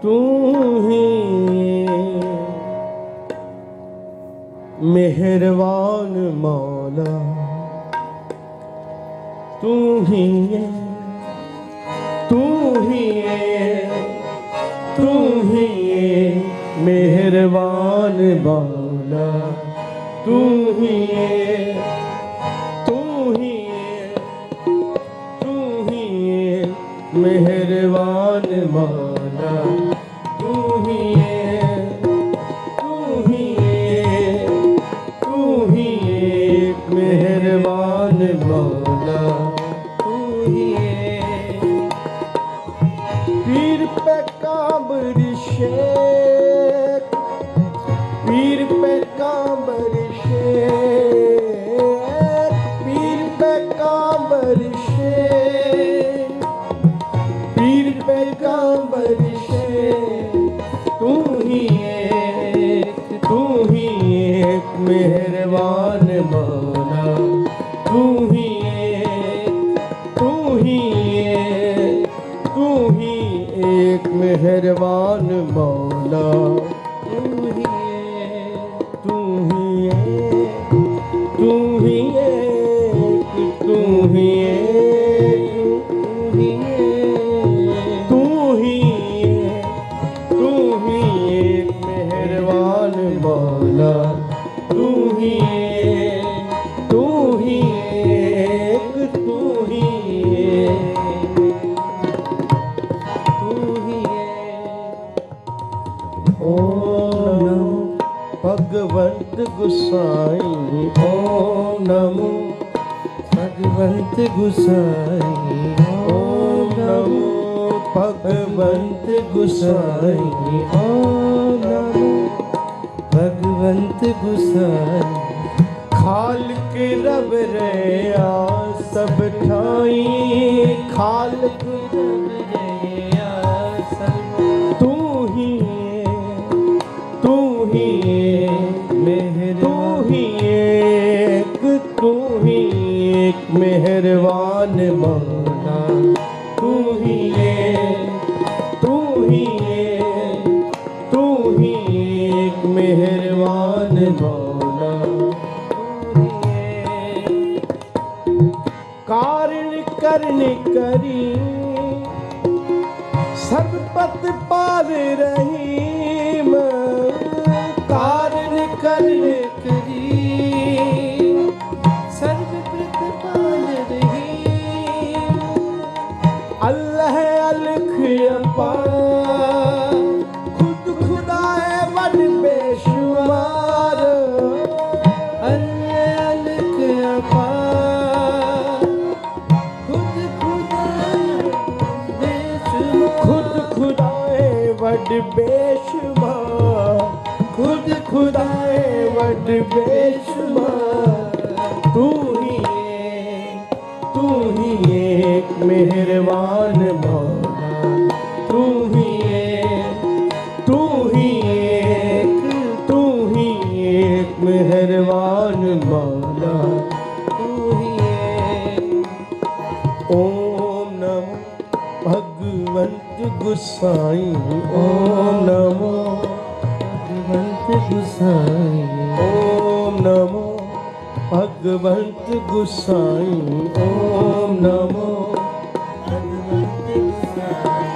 तू ही मेहरबान मौला, तू ही है, तू ही है, तू ही है मेहरबान मौला, तू ही है, तू ही है, तू ही है मेहरबान मौला, तू ही है, तू ही है, तू ही एक मेहरबान मौला, तू ही है। पीर पे कांबर शेख, पीर पे कांबर शेख, पीर पे कांबर शेख, पीर पे कांबर शेख, तू ही एक, तू ही एक मेहरबान मौला, तू ही एक, तू ही एक, तू ही एक मेहरबान मौला, तू ही एक, तू ही एक, तू ही एक, तू ही एक, तू ही एक, तू ही एक मेहरबान मौला, तू ही एक, तू ही एक, तू ही एक, तू ही एक। ओम नमो भगवंत गुसाई, ओम नमो भगवंत गुसाई, ओम नमो भगवंत गुसाई, ओम नमो भगवंत गुसाई। खालिक रब रया सब ठाई, खालिक रब रया सब, तू ही तू ही मेहर, तू ही एक, तू ही एक मेहरबान मौला, तू ही एक, तू ही एक, तू ही एक मेहरबान मौला, तू ही एक। कारण करन करी सर्वपत पार रहीम, कारण करन करी सर्वपत पार रहीम। अल्लाह अलख अपार, खुद खुदाए बड़ बेशुमार, अल्लाह अलख अपार, खुद खुदाए बेशुमार, खुद खुदाए बड़ बेशुमार, खुद खुदाए बड़ बेशुमार। तू ही एक, तू ही एक मेहरबान मौला, तू ही एक, तू ही एक, तू ही एक मेहरबान मौला, तू ही एक। ओम नमो भगवंत गुसाई, ओम नमो भगवंत गुसाई, ओम नमो भगवंत गुसाई, ओम नमो भगवंत गुसाई।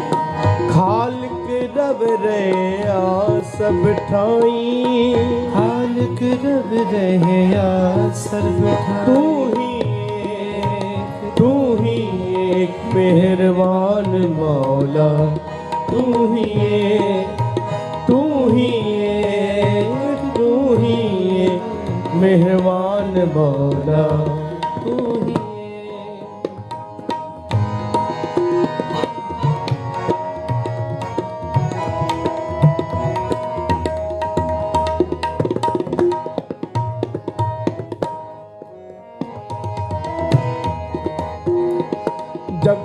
खालिक रब रया सब ठाई, खालिक रब रया सब ठाई। तू ही एक, तू ही एक मेहरबान मौला, तू ही एक, तू ही एक, तू ही एक मेहरबान मौला, तू ही एक। जग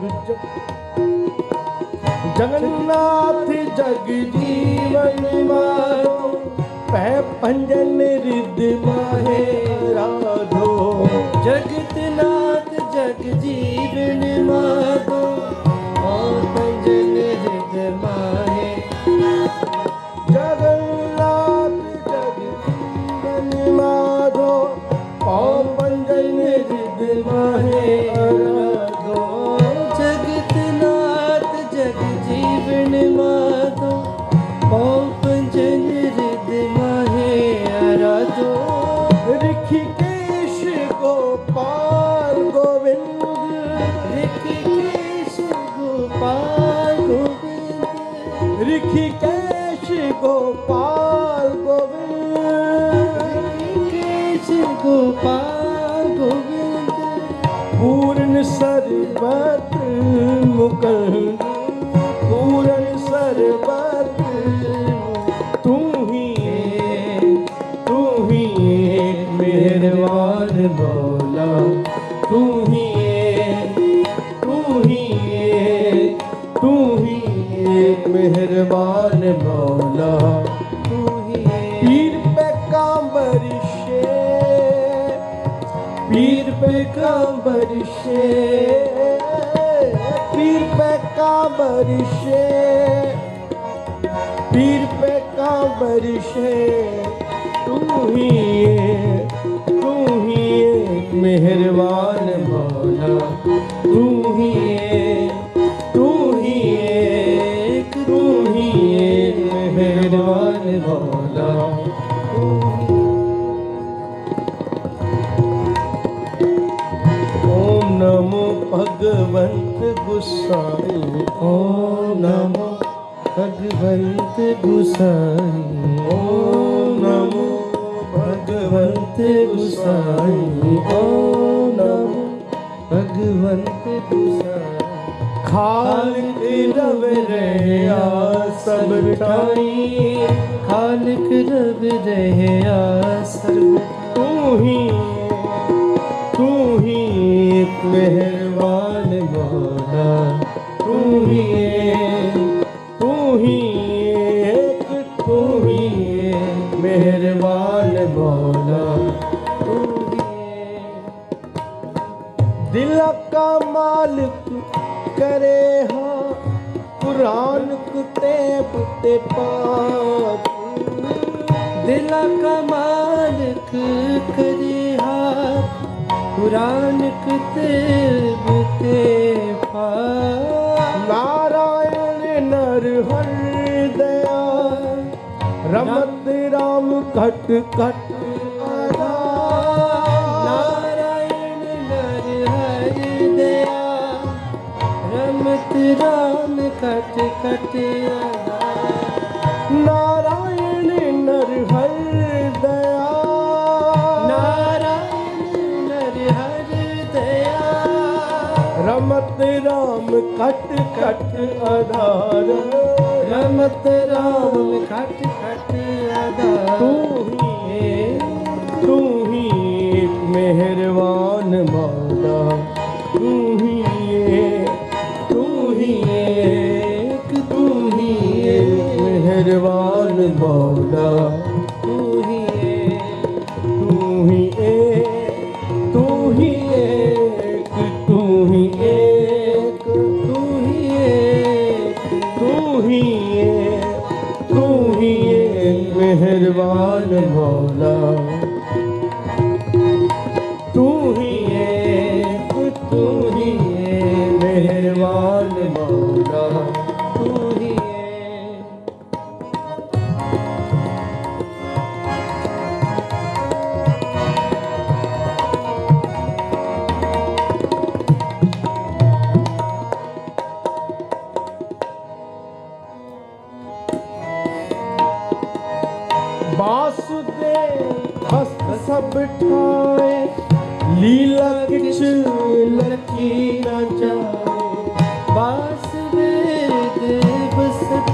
जगन्नाथ जग जीवन मारो, पै पंजन रिद माहे राधो। जगतनाथ जग जीवन मारो, पंजन रिद माहे जग जीवन माधो पौ पंजन रिद माहे आराधो ऋषिकेश गोपाल गोविंद ऋषिकेश गोपाल गोविंद ऋषिकेश गोपाल गोविंद ऋषिकेश गोपाल गोविंद पूर्ण सर्वत्र मुकुंद पूर्ण सर्वत्र तू ही मेहरबान मौला तू ही मेहरबान मौला तू ही पीर पे कांबर शे पीर पे कांबर शे पीर पे कांबर शे पीर पे कांबर शे तू ही मेहरबान मौला तू ही मेहरबान मौला ओम नमो भगवंत गुसाई ओम नमो भगवंत गुसाई ओम नमो भगवंत गुसाई ओम नमो भगवंत गुसाई खालिक रब रहया सब ठाई खालिक रब रहया सब तू ही एक मेहरबान मौला तू ही मेहरबान मौला तू ही दिल का मालिक करे हाँ कुरान कुते बुते पाक दिल का मालिक करे हाँ कुरान कुते बुते पाक नारायण नर हर दया रमत राम घट घट नारायण नर हर दया रमत राम कट कट नारायण नर हर दया नारायण नर हर दया रमत राम कट कट आधार रमत राम कट कट आधार तू ही मेहरबान मौला तू ही मेहरबान मौला तू ही एक मेहरबान मौला तू ही मेहरबान मौला तू ही वासुदेव हस्त सब ठाए लीला किछ लखी न जाए वासुदेव सत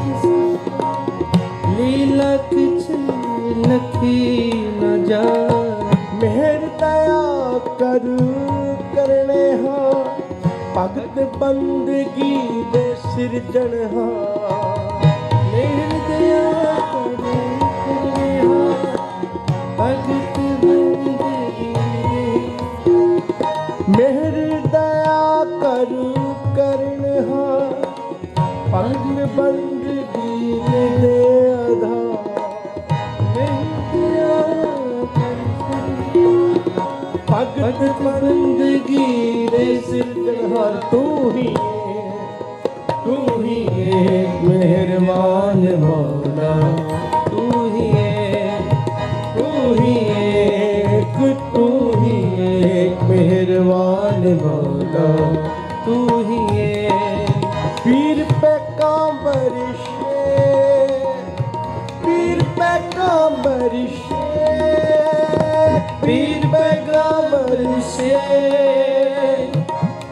लीला किछ लखी न जाए मेहर दया कर करने हाँ भगत बंदगी दे सिरजन हाँ मेहर दया भगत बंदगी मेहर दया करू करण पग बंदगी दे आधार भगत बंदगी रे सिरजनहार तू ही तू ही एक मेहरबान मौला, तू ही एक, तू ही एक, तू ही एक मेहरबान मौला, तू ही एक। पीर पैगंबर शेख, पीर पैगंबर शेख, पीर पैगंबर शेख,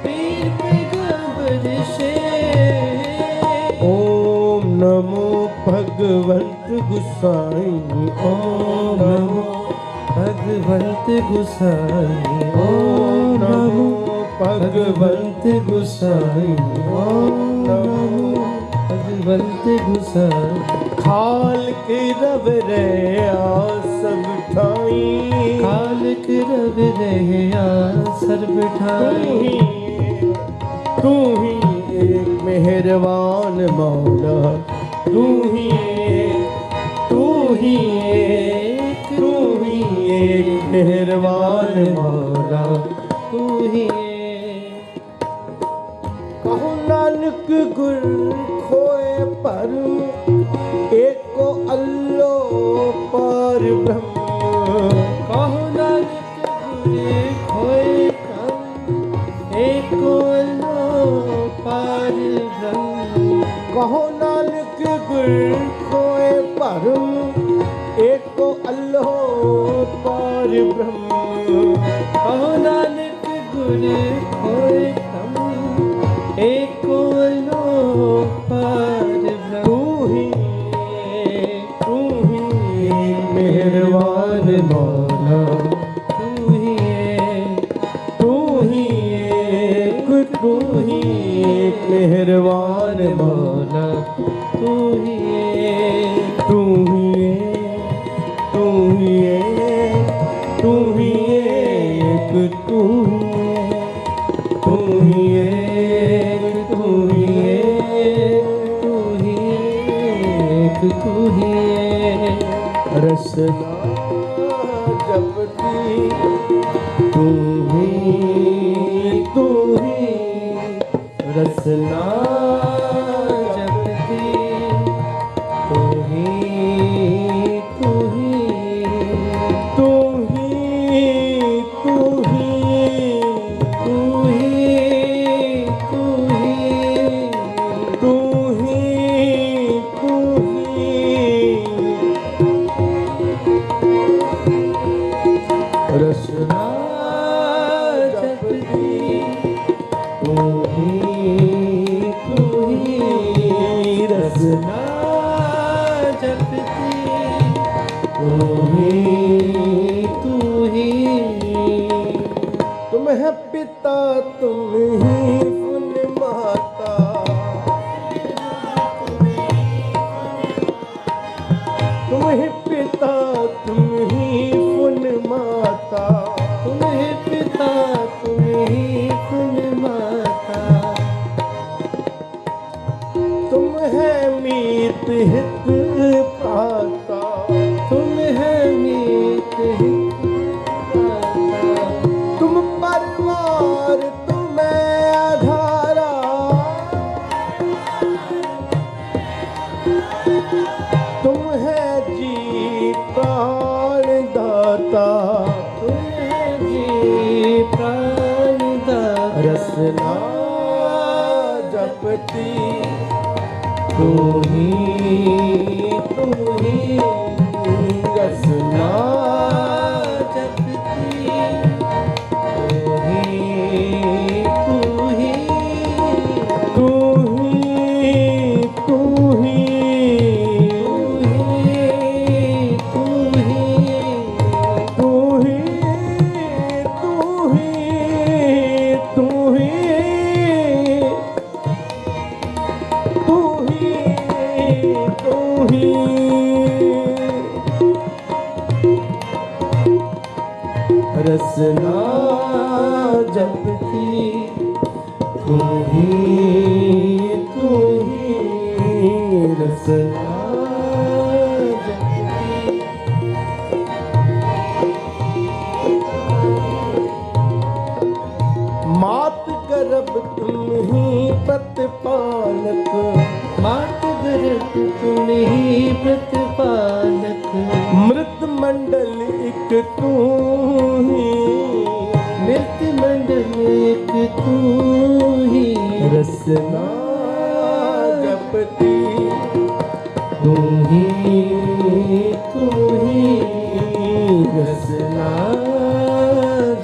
पीर पैगंबर शेख। ओम नमो भगवंत गुसाई, ओम नमो भगवंत गुसाई, ओम नमो भगवंत गुसाई, ओम नमो भगवंत गुसाई। खाल के रब रे सब ठाई, खाल के रब रे सर बिठाई। तू ही एक मेहरबान मौला, तू ही एक, तू ही एक, तू ही एक मेहरबान मौला, तू ही एक। कहो नानक गुर खोए पर एक को अल्लाह पर ब्रह्म। कहो नानक गुर खोए पर एक को अल्लाह पर ब्रह्म। कहो नानक गुर खोए पर एक को अल्लाह पर ब्रह्म। कहो नानक गुर खोए पर एक को अल्लाह पर ब्रह्म। तू ही मेहरबान मौला, तू ही एक, तू ही एक, तू ही एक मेहरबान मौला, तू ही एक, तू ही एक, तू ही एक, तू ही एक, तू ही एक, तू ही एक, तू ही एक, तू ही एक, तू ही एक। रसना जपती तू ही, तू ही रसना जपती तू ही, तू ही, तू ही, तू ही, तू ही, तू ही, तू ही, तू ही। रसना जपती तू ही, तू ही, रसना जपती तू ही, तू ही। तुम है पिता, तुम ही फुल माता, तुम ही पिता, तुम ही फुल माता, तुम ही पिता, तुम ही फुल माता। तुम है मीत हित पाता, तुम है मीत हित पाता। तुम परवार, तुम्हें आधारा, तुम है जी प्राण दाता, तुम है जी प्राण दाता। रसना जपती तू ही, तू ही, रसना जपती तू ही, तू ही, तू ही, तू ही, तू ही, तू ही, तू ही, तू ही, तू ही। रसना जपती तू ही, तू ही, रसना जपती। मात गर्भ तुम ही प्रतिपाल, बालक, मात गर्भ तुम ही प्रतिपालक, मृत मंडल एक तू ही, मृत मंडल एक तू ही, रसना जपती तू ही रसना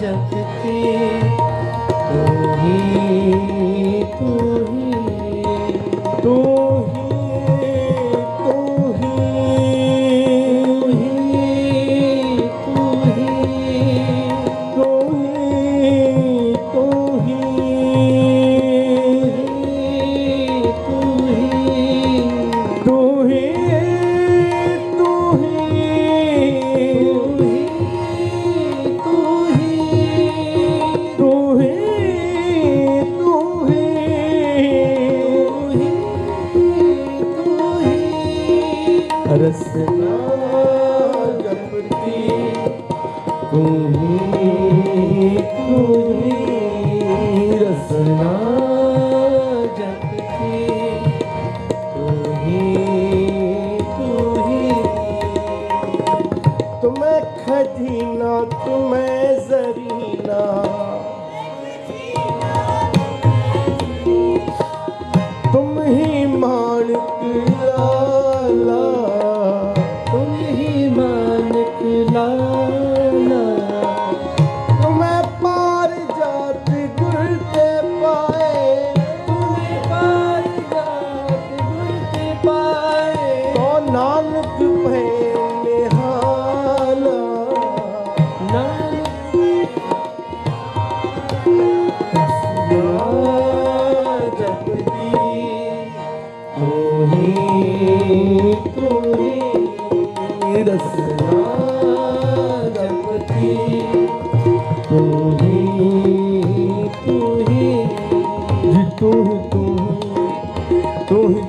जपती, तू ही तू ही तू ही तू ही तू ही तू ही तू ही तू ही रसना जपती तू ही रसना जपती, तू ही तुम्हें खजीना तुम्हें जरीना, तुम ही माणिक लाला, तुम ही मानक लाला, तुम्हें पार जात गुर ते पाए, तुम्हें पार जात गुर ते पाए, तो नानक भय निहाला, नानक जपती तू ही रसना जपती, तू ही जी तू ही वाहिगुरु तू ही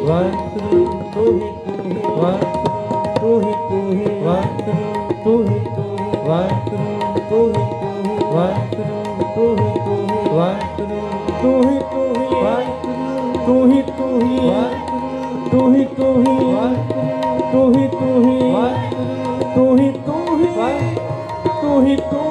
वाहिगुरु तू ही वाहिगुरु वाहिगुरु तू ही वाहिगुरु वाहिगुरु तू ही वाहिगुरु तू ही तू ही वाहिगुरु तू ही तू ही वाहिगुरु तू ही तू ही वाहिगुरु तू ही तू ही वाहिगुरु तू ही तू ही तू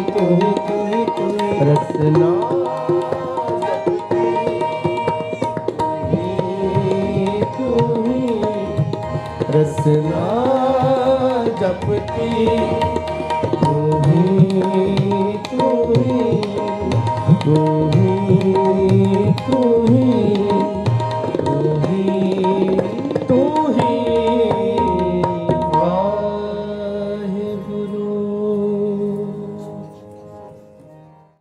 ही तू रसना